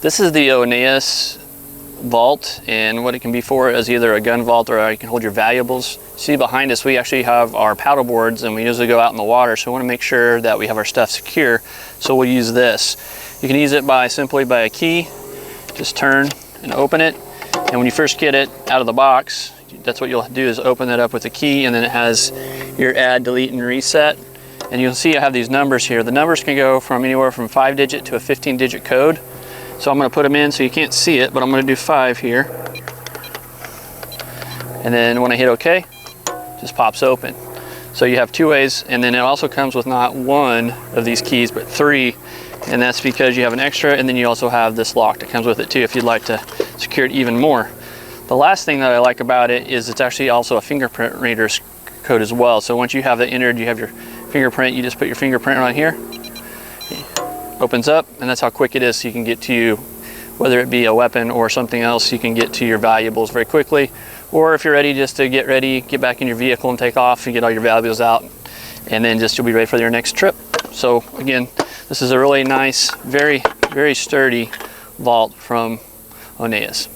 This is the ONNAIS vault, and what it can be for is either a gun vault or you can hold your valuables. See behind us, we actually have our paddle boards, and we usually go out in the water, so we want to make sure that we have our stuff secure, so we'll use this. You can use it simply by a key. Just turn and open it, and when you first get it out of the box, that's what you'll do, is open it up with a key, and then it has your add, delete, and reset. And you'll see I have these numbers here. The numbers can go from anywhere from 5-digit to a 15-digit code. So I'm going to put them in so you can't see it, but I'm going to do 5 here. And then when I hit OK, it just pops open. So you have 2 ways, and then it also comes with not 1 of these keys, but 3. And that's because you have an extra, and then you also have this lock that comes with it too if you'd like to secure it even more. The last thing that I like about it is it's actually also a fingerprint reader code as well. So once you have that entered, you have your fingerprint, you just put your fingerprint right here. Opens up, and that's how quick it is. So you can get to, whether it be a weapon or something else, you can get to your valuables very quickly. Or if you're ready just to get ready, get back in your vehicle and take off and get all your valuables out, and then just you'll be ready for your next trip. So again, this is a really nice, very, very sturdy vault from ONNAIS.